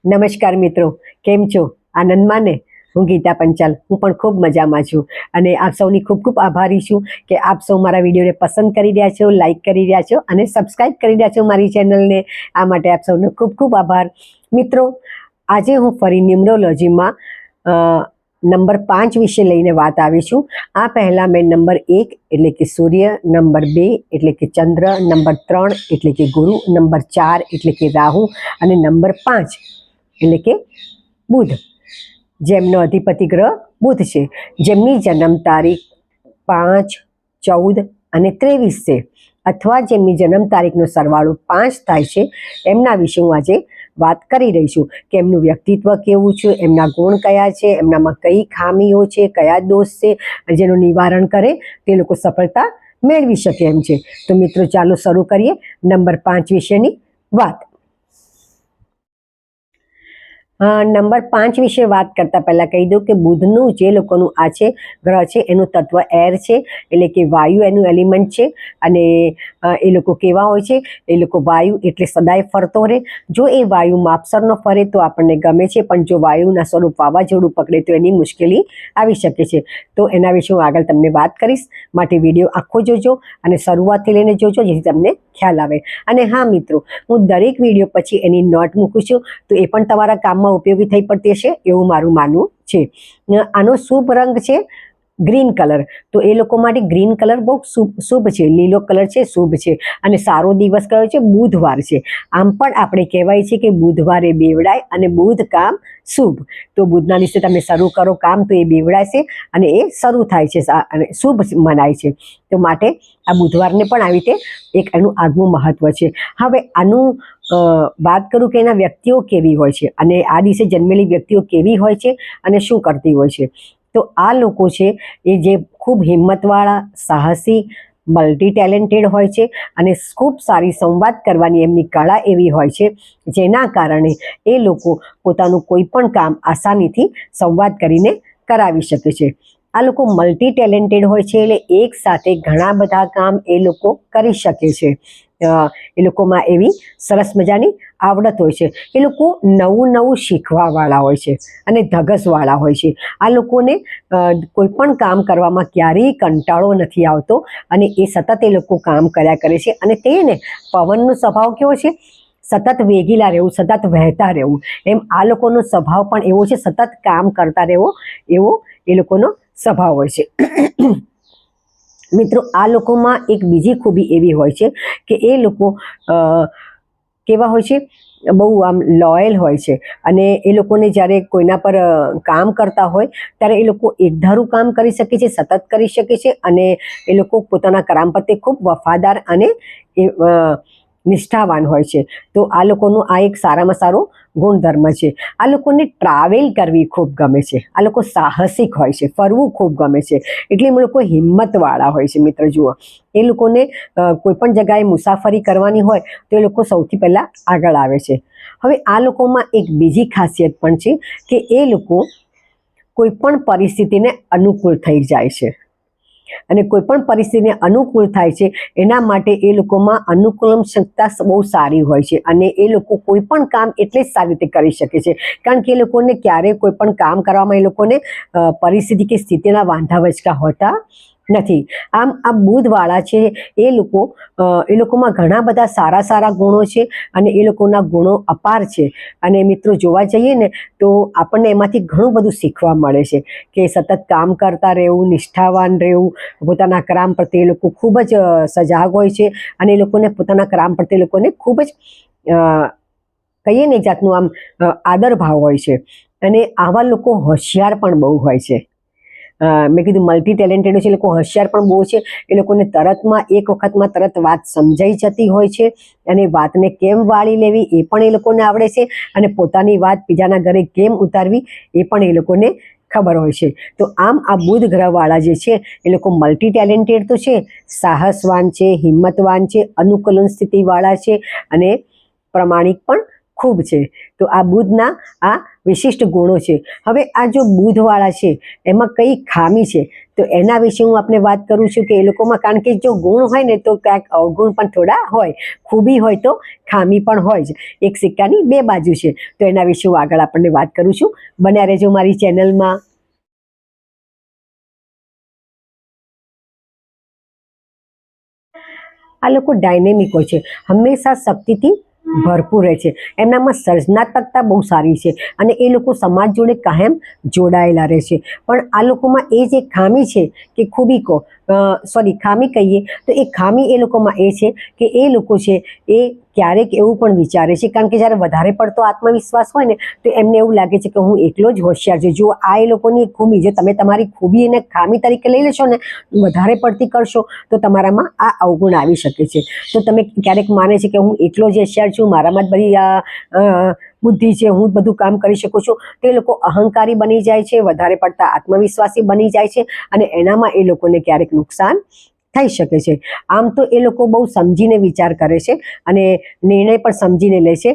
નમસ્કાર મિત્રો, કેમ છો? આનંદમાં ને? હું ગીતા પંચાલ, હું પણ ખૂબ મજામાં છું અને આપ સૌની ખૂબ ખૂબ આભારી છું કે આપ સૌ મારા વિડીયોને પસંદ કરી રહ્યા છો, લાઈક કરી રહ્યા છો અને સબસ્ક્રાઈબ કરી રહ્યા છો મારી ચેનલને. આ માટે આપ સૌનો ખૂબ ખૂબ આભાર. મિત્રો, આજે હું ફરી ન્યુમરોલોજીમાં નંબર 5 વિશે લઈને વાત આવી છું. આ પહેલાં મેં નંબર 1 એટલે કે સૂર્ય, નંબર 2 એટલે કે ચંદ્ર, નંબર 3 એટલે કે ગુરુ, નંબર 4 એટલે કે રાહુ અને નંબર 5 એટલે કે બુધ, જેમનો અધિપતિ ગ્રહ બુધ છે, જેમની જન્મ તારીખ 5, 14 અને 23 છે અથવા જેમની જન્મ તારીખનો સરવાળો 5 થાય છે, એમના વિશે હું આજે વાત કરી રહી છું કે એમનું વ્યક્તિત્વ કેવું છે, એમના ગુણ કયા છે, એમનામાં કઈ ખામીઓ છે, કયા દોષ છે, જેનું નિવારણ કરે તે લોકો સફળતા મેળવી શકે એમ છે. તો મિત્રો, ચાલો શરૂ કરીએ નંબર 5 વિશેની વાત. નંબર 5 વિશે વાત કરતા પહેલા કહી દઉં કે બુધનું જે લોકોનું આ છે ગ્રહ છે, એનું તત્વ એર છે, એટલે કે વાયુ એનું એલિમેન્ટ છે. અને એ લોકો કેવા હોય છે? એ લોકો વાયુ એટલે સદાય ફરતો રહે. જો એ વાયુ માપસર ન ફરે તો આપણને ગમે છે, પણ જો વાયુના સ્વરૂપ વાવાઝોડું પકડે તો એની મુશ્કેલી આવી શકે છે. તો એના વિશે હું આગળ તમને વાત કરીશ, માટે વિડીયો આખો જોજો અને શરૂઆતથી લઈને જોજો, જેથી તમને ખ્યાલ આવે. અને હા મિત્રો, હું દરેક વિડીયો પછી એની નોટ મૂકું છું, તો એ પણ તમારા કામમાં ઉપયોગી થઈ પડતી હશે એવું મારું માનવું છે. આનો શુભ રંગ છે ગ્રીન કલર. તો એ લોકો માટે ગ્રીન કલર બહુ શુભ છે, લીલો કલર છે, શુભ છે. અને સારો દિવસ કયો છે? બુધવાર છે. આમ પણ આપણે કહેવાય છે કે બુધવારે બેવડાય અને બુધ કામ શુભ. તો બુધના દિવસે તમે શરૂ કરો કામ તો એ બેવડાય છે અને એ શરૂ થાય છે અને શુભ મનાય છે. તો માટે આ બુધવારને પણ આવી રીતે એક એનું આગવું મહત્વ છે. હવે આનું વાત કરું કે એના વ્યક્તિઓ કેવી હોય છે અને આ દિવસે જન્મેલી વ્યક્તિઓ કેવી હોય છે અને શું કરતી હોય છે. તો આ લોકો છે એ જે ખૂબ હિંમતવાળા, સાહસી, મલ્ટી ટેલેન્ટેડ હોય છે અને ખૂબ સારી સંવાદ કરવાની એમની કળા એવી હોય છે, જેના કારણે એ લોકો પોતાનું કોઈ પણ કામ આસાનીથી સંવાદ કરીને કરાવી શકે છે. આ લોકો મલ્ટી ટેલેન્ટેડ હોય છે, એટલે એક સાથે ઘણા બધા કામ એ લોકો કરી શકે છે. એ લોકોમાં એવી સરસ મજાની આવડત હોય છે. એ લોકો નવું નવું શીખવાવાળા હોય છે અને ધગસવાળા હોય છે. આ લોકોને કોઈ પણ કામ કરવામાં ક્યારેય કંટાળો નથી આવતો અને એ સતત એ લોકો કામ કર્યા કરે છે. અને તેને પવનનો સ્વભાવ કેવો છે? સતત વેગીલા રહેવું, સતત વહેતા રહેવું. એમ આ લોકોનો સ્વભાવ પણ એવો છે, સતત કામ કરતા રહેવો, એવો એ લોકોનો સ્વભાવ હોય છે. મિત્રો, આ લોકોમાં એક બીજી ખૂબી એવી હોય છે કે એ લોકો કેવા હોય છે? બહુ આમ લોયલ હોય છે. અને એ લોકોને જ્યારે કોઈના પર કામ કરતા હોય ત્યારે એ લોકો એકધારું કામ કરી શકે છે, સતત કરી શકે છે અને એ લોકો પોતાના કામ પ્રત્યે ખૂબ વફાદાર અને નિષ્ઠાવાન હોય છે. તો આ લોકોનું આ એક સારામાં સારો ગુણધર્મ છે. આ લોકોને ટ્રાવેલ કરવી ખૂબ ગમે છે. આ લોકો સાહસિક હોય છે, ફરવું ખૂબ ગમે છે. એટલે એ લોકો હિંમતવાળા હોય છે. મિત્રો જુઓ, એ લોકોને કોઈ પણ જગ્યાએ મુસાફરી કરવાની હોય તો એ લોકો સૌથી પહેલાં આગળ આવે છે. હવે આ લોકોમાં એક બીજી ખાસિયત પણ છે કે એ લોકો કોઈ પણ પરિસ્થિતિને અનુકૂળ થઈ જાય છે. અને કોઈ પણ પરિસ્થિતિને અનુકૂળ થાય છે એના માટે એ લોકોમાં અનુકૂલનશીલતા બહુ સારી હોય છે અને એ લોકો કોઈ પણ કામ એટલે જ સારી રીતે કરી શકે છે, કારણ કે એ લોકોને ક્યારેય કોઈ પણ કામ કરવામાં એ લોકોને પરિસ્થિતિ કે સ્થિતિના વાંધા વચકા હોતા નથી. આમ આ બુધવાળા છે એ લોકોમાં ઘણા બધા સારા સારા ગુણો છે અને એ લોકોના ગુણો અપાર છે. અને મિત્રો, જોવા જઈએ ને તો આપણને એમાંથી ઘણું બધું શીખવા મળે છે કે સતત કામ કરતા રહેવું, નિષ્ઠાવાન રહેવું, પોતાના કામ પ્રત્યે એ લોકો ખૂબ જ સજાગ હોય છે અને એ લોકોને પોતાના કામ પ્રત્યે લોકોને ખૂબ જ કહીએ ને જાતનું આમ આદર ભાવ હોય છે. અને આવા લોકો હોશિયાર પણ બહુ હોય છે. મેં કીધું મલ્ટી ટેલેન્ટેડ છે, એ લોકો હોશિયાર પણ બહુ છે. એ લોકોને એક વખતમાં તરત વાત સમજાઈ જતી હોય છે અને વાતને કેમ વાળી લેવી એ પણ એ લોકોને આવડે છે અને પોતાની વાત બીજાના ઘરે કેમ ઉતારવી એ પણ એ લોકોને ખબર હોય છે. તો આમ આ બુધ ગ્રહવાળા જે છે એ લોકો મલ્ટી ટેલેન્ટેડ તો છે, સાહસવાન છે, હિંમતવાન છે, અનુકૂલન સ્થિતિવાળા છે અને પ્રમાણિક પણ ખૂબ છે. તો આ બુધના આ વિશિષ્ટ ગુણો છે. હવે આ જો બુધવાળા છે એમાં કઈ ખામી છે તો એના વિશે હું આપને વાત કરું છું કે એ લોકોમાં, કારણ કે જો ગુણ હોય ને તો ક્યાંક અવગુણ પણ થોડા હોય, ખૂબી હોય તો ખામી પણ હોય જ. એક સિક્કાની બે બાજુ છે. તો એના વિશે હું આગળ આપણને વાત કરું છું. બન્યા રહેજો મારી ચેનલમાં. આ લોકો ડાયનેમિક હોય છે, હંમેશા શક્તિથી ભરપૂર રહે છે, એમનામાં સર્જનાત્મકતા બહુ સારી છે અને એ લોકો સમાજ જોડે કાયમ જોડાયેલા રહે છે. પણ આ લોકોમાં એ જે ખામી છે કે ખૂબી ખામી કહીએ તો એ ખામી એ લોકોમાં એ છે કે એ લોકો છે એ ક્યારેક એવું પણ વિચારે છે, કારણ કે જ્યારે વધારે પડતો આત્મવિશ્વાસ હોય ને તો એમને એવું લાગે છે કે હું એકલો જ હોશિયાર છું. જો આ એ લોકોની ખૂબી, જો તમે તમારી ખૂબી એને ખામી તરીકે લઈ લેશો ને, વધારે પડતી કરશો તો તમારામાં આ અવગુણ આવી શકે છે. તો તમે ક્યારેક માને છે કે હું એકલો જ હોશિયાર છું, મારામાં જ બધી આ બુદ્ધિ છે, હું બધું કામ કરી શકું છું, તો એ લોકો અહંકારી બની જાય છે, વધારે પડતા આત્મવિશ્વાસી બની જાય છે અને એનામાં એ લોકોને ક્યારેક નુકસાન થઈ શકે છે. આમ તો એ લોકો બહુ સમજીને વિચાર કરે છે અને નિર્ણય પણ સમજીને લે છે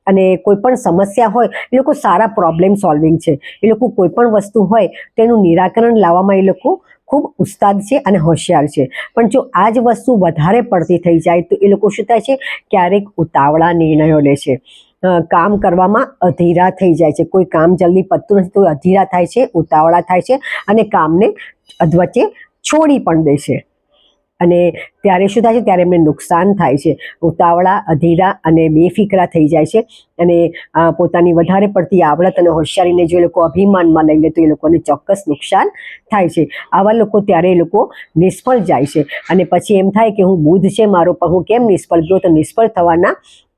અને કોઈ પણ સમસ્યા હોય, એ લોકો સારા પ્રોબ્લેમ સોલ્વિંગ છે. એ લોકો કોઈ પણ વસ્તુ હોય તેનું નિરાકરણ લાવવામાં એ લોકો ખૂબ ઉસ્તાદ છે અને હોશિયાર છે. પણ જો આ જ વસ્તુ વધારે પડતી થઈ જાય તો એ લોકો શું થાય છે, ક્યારેક ઉતાવળા નિર્ણયો લે છે, કામ કરવામાં અધીરા થઈ જાય છે. કોઈ કામ જલ્દી પતતું નથી તો અધીરા થાય છે, ઉતાવળા થાય છે અને કામને અધવચ્ચે છોડી પણ દે છે. અને ત્યારે શું થાય છે, ત્યારે એમને નુકસાન થાય છે. ઉતાવળા, અધીરા અને બેફિકરા થઈ જાય છે અને પોતાની વધારે પડતી આવડત અને હોશિયારીને જો એ લોકો અભિમાનમાં લઈ લે તો એ લોકોને ચોક્કસ નુકસાન થાય છે. આવા લોકો ત્યારે એ લોકો નિષ્ફળ જાય છે અને પછી એમ થાય કે હું બુધ છે મારો, પણ હું કેમ નિષ્ફળ ગયો? તો નિષ્ફળ થવાના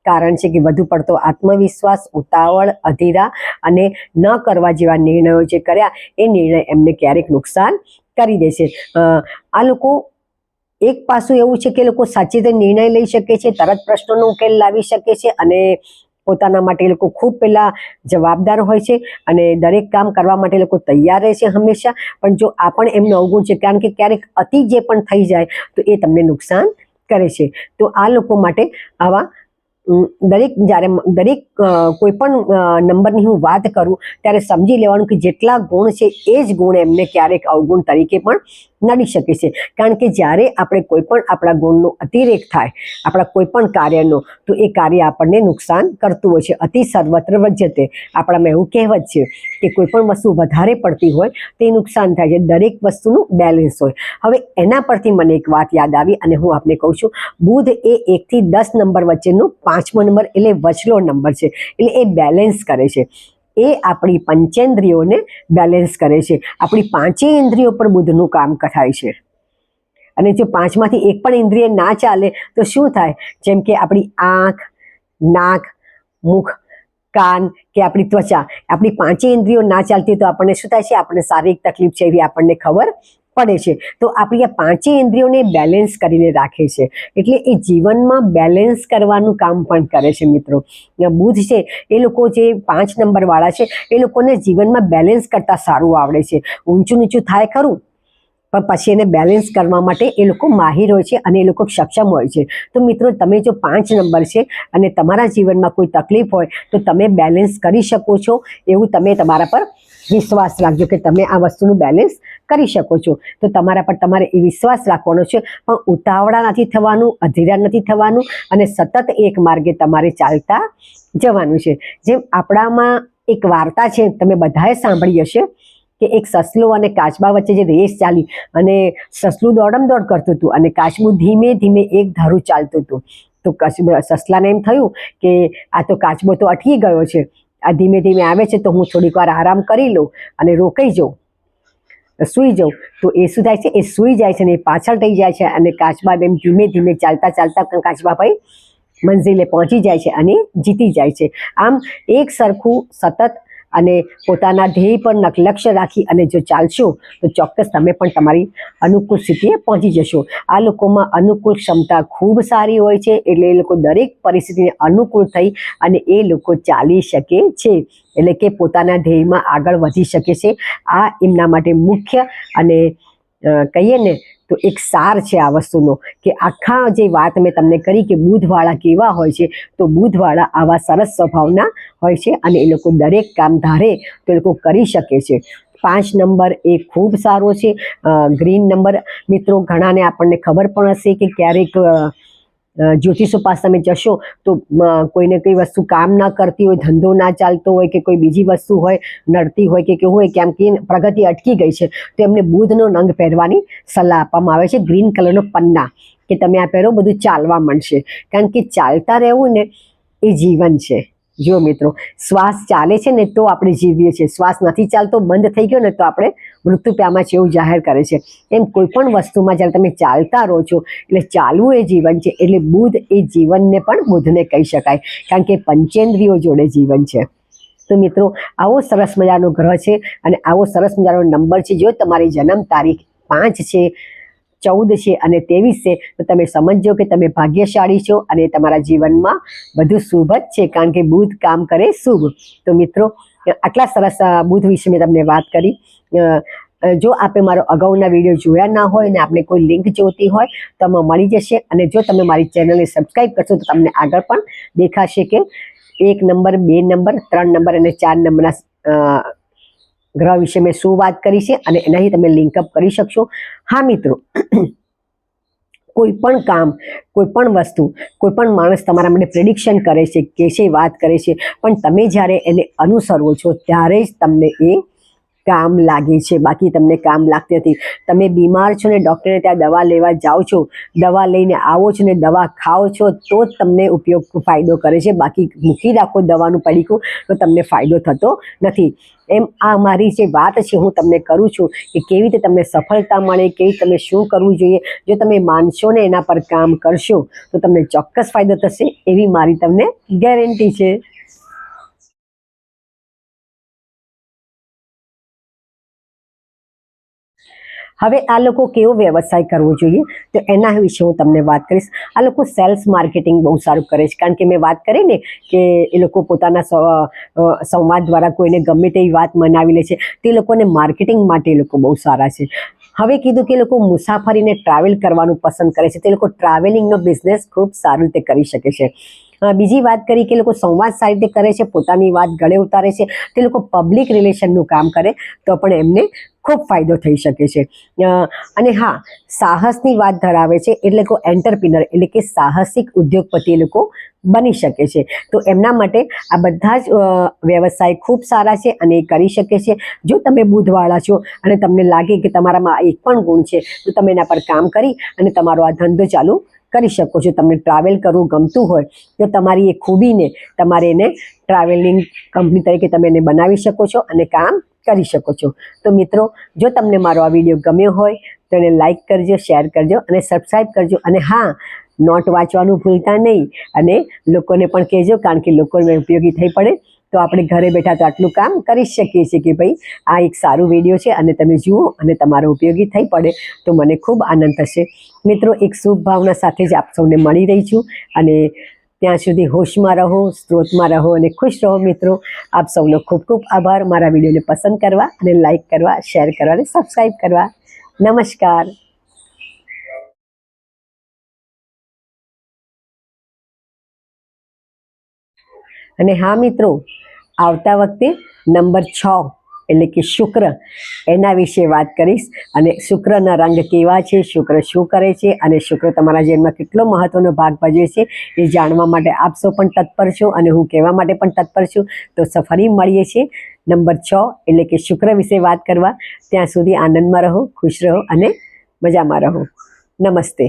કારણ છે કે વધુ પડતો આત્મવિશ્વાસ, ઉતાવળ, અધીરા અને ન કરવા જેવા નિર્ણયો જે કર્યા એ નિર્ણય એમને ક્યારેક નુકસાન કરી દે છે. આ લોકો એક પાસું એવું છે કે લોકો સાચી રીતે નિર્ણય લઈ શકે છે, તરત પ્રશ્નોનો ઉકેલ લાવી શકે છે અને પોતાના માટે લોકો ખૂબ પહેલા જવાબદાર હોય છે અને દરેક કામ કરવા માટે લોકો તૈયાર રહે છે હંમેશા. પણ જો આ પણ એમનો અવગુણ છે, કારણ કે ક્યારેક અતિ જે પણ થઈ જાય તો એ તમને નુકસાન કરે છે. તો આ લોકો માટે આવા દરેક કોઈ પણ નંબરની હું વાત કરું ત્યારે સમજી લેવાનું કે જેટલા ગુણ છે એ જ ગુણ એમને ક્યારેક અવગુણ તરીકે પણ નડી શકે છે. કારણ કે જ્યારે આપણે કોઈ પણ આપણા ગુણનો અતિરેક થાય આપણા કોઈ પણ કાર્યનો, તો એ કાર્ય આપણને નુકસાન કરતું હોય છે. અતિ સર્વત્ર વર્જ્યતે, આપણામાં એવું કહેવત છે કે કોઈ પણ વસ્તુ વધારે પડતી હોય તે નુકસાન થાય છે. દરેક વસ્તુનું બેલેન્સ હોય. હવે એના પરથી મને એક વાત યાદ આવી અને હું આપને કહું છું. બુધ એ 1 થી 10 નંબર વચ્ચેનો 5મો નંબર એટલે વચલો નંબર છે, એટલે એ બેલેન્સ કરે છે. એ આપણી પંચેન્દ્રિયોને બેલેન્સ કરે છે. આપણી 5 ઇન્દ્રિયો પર બુધનું કામ થાય છે અને જો 5માંથી એક પણ ઇન્દ્રિય ના ચાલે તો શું થાય? જેમ કે આપણી આંખ, નાક, મુખ, કાન કે આપણી ત્વચા, આપણી 5 ઇન્દ્રિયો ના ચાલતી તો આપણને શું થાય છે? આપણને શારીરિક તકલીફ છે એવી આપણને ખબર પડે છે. તો આપણી આ 5 ઇન્દ્રિયોને બેલેન્સ કરીને રાખે છે. એટલે એ જીવનમાં બેલેન્સ કરવાનું કામ પણ કરે છે મિત્રો. બુધ છે એ લોકો જે 5 નંબર વાળા છે એ લોકોને જીવનમાં બેલેન્સ કરતા સારું આવડે છે. ઊંચું નીચું થાય ખરું, પણ પછી એને બેલેન્સ કરવા માટે એ લોકો માહિર હોય છે અને એ લોકો સક્ષમ હોય છે. તો મિત્રો, તમે જો 5 નંબર છે અને તમારા જીવનમાં કોઈ તકલીફ હોય તો તમે બેલેન્સ કરી શકો છો, એવું તમે તમારા પર વિશ્વાસ રાખજો કે તમે આ વસ્તુનું બેલેન્સ કરી શકો છો. તો તમારા પર તમારે એ વિશ્વાસ રાખવાનો છે, પણ ઉતાવળા નથી થવાનું, અધીરા નથી થવાનું અને સતત એક માર્ગે તમારે ચાલતા જવાનું છે. જેમ આપણામાં એક વાર્તા છે, તમે બધાએ સાંભળી હશે કે એક સસલું અને કાચબા વચ્ચે જે રેસ ચાલી અને સસલું દોડ કરતું હતું અને કાચબું ધીમે ધીમે એક ધારું ચાલતું હતું. તો સસલાને એમ થયું કે આ તો કાચબો તો અટકી ગયો છે, આ ધીમે ધીમે આવે છે તો હું થોડીક વાર આરામ કરી લઉં અને રોકાઈ જાઉં, સૂઈ જાઉં. તો એ શું થાય છે? એ સૂઈ જાય છે અને એ પાછળ થઈ જાય છે અને કાચબા એમ ધીમે ધીમે ચાલતા ચાલતા કાચબા ભાઈ મંઝિલે પહોંચી જાય છે અને જીતી જાય છે. આમ એક સરખું સતત અને પોતાના ધ્યેય પર લક્ષ્ય રાખી અને જો ચાલશો તો ચોક્કસ તમે પણ તમારી અનુકૂળ સ્થિતિએ પહોંચી જશો. આ લોકોમાં અનુકૂળ ક્ષમતા ખૂબ સારી હોય છે, એટલે એ લોકો દરેક પરિસ્થિતિને અનુકૂળ થઈ અને એ લોકો ચાલી શકે છે, એટલે કે પોતાના ધ્યેયમાં આગળ વધી શકે છે. આ એમના માટે મુખ્ય અને કહીએ ને તો એક સાર છે આ વસ્તુનો કે આખા જે વાત મેં તમને કરી કે બુધવાળા કેવા હોય છે, તો બુધવાળા આવા સરસ સ્વભાવના હોય છે અને એ લોકો દરેક કામ ધારે તો એ લોકો કરી શકે છે. 5 નંબર એ ખૂબ સારો છે. ગ્રીન નંબર મિત્રો, ઘણાને આપણને ખબર પણ હશે કે ક્યારેક જ્યોતિષો પાસે તમે જશો તો કોઈને કઈ વસ્તુ કામ ના કરતી હોય, ધંધો ના ચાલતો હોય કે કોઈ બીજી વસ્તુ હોય નડતી હોય કે કેવું હોય કે આમ કે પ્રગતિ અટકી ગઈ છે, તો એમને બુધનો રંગ પહેરવાની સલાહ આપવામાં આવે છે. ગ્રીન કલરનો પન્ના કે તમે આ પહેરો, બધું ચાલવા માંડશે. કારણ કે ચાલતા રહેવું ને એ જીવન છે. જો મિત્રો, શ્વાસ ચાલે છે ને તો આપણે જીવીએ છીએ, શ્વાસ નથી ચાલતો, બંધ થઈ ગયો ને તો આપણે મૃત્યુ પામ્યા છે એવું જાહેર કરે છે. એમ કોઈ પણ વસ્તુમાં જ્યારે તમે ચાલતા રહો છો એટલે ચાલવું એ જીવન છે. એટલે બુધ એ જીવનને પણ બુધને કહી શકાય, કારણ કે પંચેન્દ્રિયો જોડે જીવન છે. તો મિત્રો, આવો સરસ મજાનો ગ્રહ છે અને આવો સરસ મજાનો નંબર છે. જો તમારી જન્મ તારીખ 5 છે, 14 છે અને 23 છે, તો તમે સમજો કે તમે ભાગ્યશાળી છો અને તમારા જીવનમાં બધું શુભ જ છે, કારણ કે બુધ કામ કરે શુભ. તો મિત્રો, આટલા સરસ બુધ વિશે મેં તમને વાત કરી. જો આપે મારો અગાઉના વિડીયો જોયા ના હોય અને આપણે કોઈ લિંક જોતી હોય તો આમાં મળી જશે. અને જો તમે મારી ચેનલને સબસ્ક્રાઈબ કરશો તો તમને આગળ પણ દેખાશે કે 1 નંબર, 2 નંબર, 3 નંબર અને 4 નંબરના ગ્રહ વિશે મેં શું વાત કરી છે અને એનાથી તમે લિંકઅપ કરી શકશો. હા મિત્રો, કોઈ પણ કામ, કોઈ પણ વસ્તુ, કોઈ પણ માણસ તમારા માટે પ્રેડિક્શન કરે છે, કે છે, વાત કરે છે, પણ તમે જ્યારે એને અનુસરો છો ત્યારે જ તમને એ કામ લાગે છે, બાકી તમને કામ લાગતી નથી. તમે બીમાર છો ને ડૉક્ટરને ત્યાં દવા લેવા જાઓ છો, દવા લઈને આવો છો ને દવા ખાઓ છો તો જ તમને ફાયદો કરે છે, બાકી મૂકી રાખો દવાનું પડીકું તો તમને ફાયદો થતો નથી. એમ આ મારી જે વાત છે હું તમને કરું છું કે કેવી રીતે તમને સફળતા મળે, કેવી તમે શું કરવું જોઈએ. જો તમે માનશો ને એના પર કામ કરશો તો તમને ચોક્કસ ફાયદો થશે, એવી મારી તમને ગેરંટી છે. હવે આ લોકો કેવો વ્યવસાય કરવો જોઈએ તો એના વિશે હું તમને વાત કરીશ. આ લોકો સેલ્સ માર્કેટિંગ બહુ સારું કરે છે, કારણ કે મેં વાત કરી ને કે એ લોકો પોતાના સંવાદ દ્વારા કોઈને ગમે તેવી વાત મનાવી લે છે. તે લોકોને માર્કેટિંગ માટે એ લોકો બહુ સારા છે. હવે કીધું કે લોકો મુસાફરીને ટ્રાવેલ કરવાનું પસંદ કરે છે, તે લોકો ટ્રાવેલિંગનો બિઝનેસ ખૂબ સારી રીતે કરી શકે છે. બીજી વાત કરી કે લોકો સંવાદ સારી રીતે કરે છે, પોતાની વાત ગળે ઉતારે છે, તે લોકો પબ્લિક રિલેશનનું કામ કરે તો પણ એમને ખૂબ ફાયદો થઈ શકે છે. અને હા, સાહસની વાત ધરાવે છે એટલે લોકો એન્ટરપ્રિનર એટલે કે સાહસિક ઉદ્યોગપતિ એ લોકો બની શકે છે. તો એમના માટે આ બધા જ વ્યવસાય ખૂબ સારા છે અને એ કરી શકે છે. જો તમે બુધવાળા છો અને તમને લાગે કે તમારામાં એક પણ ગુણ છે તો તમે એના પર કામ કરી અને તમારો આ ધંધો ચાલુ કરી શકો છો. તમને ટ્રાવેલ કરવું ગમતું હોય તો તમારી એ ખૂબીને તમારે એને ટ્રાવેલિંગ કંપની તરીકે તમે એને બનાવી શકો છો અને કામ કરી શકો છો. તો મિત્રો, જો તમને મારો આ વિડીયો ગમ્યો હોય તો એને લાઈક કરજો, શેર કરજો અને સબસ્ક્રાઈબ કરજો. અને હા, નોટ વાંચવાનું ભૂલતા નહીં અને લોકોને પણ કહેજો, કારણ કે લોકોને ઉપયોગી થઈ પડે તો આપણે ઘરે બેઠા તો આટલું કામ કરી શકીએ છીએ કે ભાઈ આ એક સારું વિડીયો છે અને તમે જુઓ અને તમારો ઉપયોગી થઈ પડે તો મને ખૂબ આનંદ થશે. મિત્રો, એક શુભ ભાવના સાથે જ આપ સૌને મળી રહી છું અને ત્યાં સુધી હોશમાં રહો, સ્ત્રોતમાં રહો અને ખુશ રહો. મિત્રો, આપ સૌનો ખૂબ ખૂબ આભાર મારા વિડીયોને પસંદ કરવા અને લાઈક કરવા, શેર કરવા અને સબસ્ક્રાઈબ કરવા. નમસ્કાર. અને હા મિત્રો, આવતા વખતે નંબર 6 એટલે કે શુક્ર, એના વિશે વાત કરીશ. અને શુક્રના રંગ કેવા છે, શુક્ર શું કરે છે અને શુક્ર તમારા જીવનમાં કેટલો મહત્વનો ભાગ ભજવે છે એ જાણવા માટે આપ સૌ પણ તત્પર છો અને હું કહેવા માટે પણ તત્પર છું. તો ફરી મળીએ છીએ નંબર 6 એટલે કે શુક્ર વિશે વાત કરવા. ત્યાં સુધી આનંદમાં રહો, ખુશ રહો અને મજામાં રહો. નમસ્તે.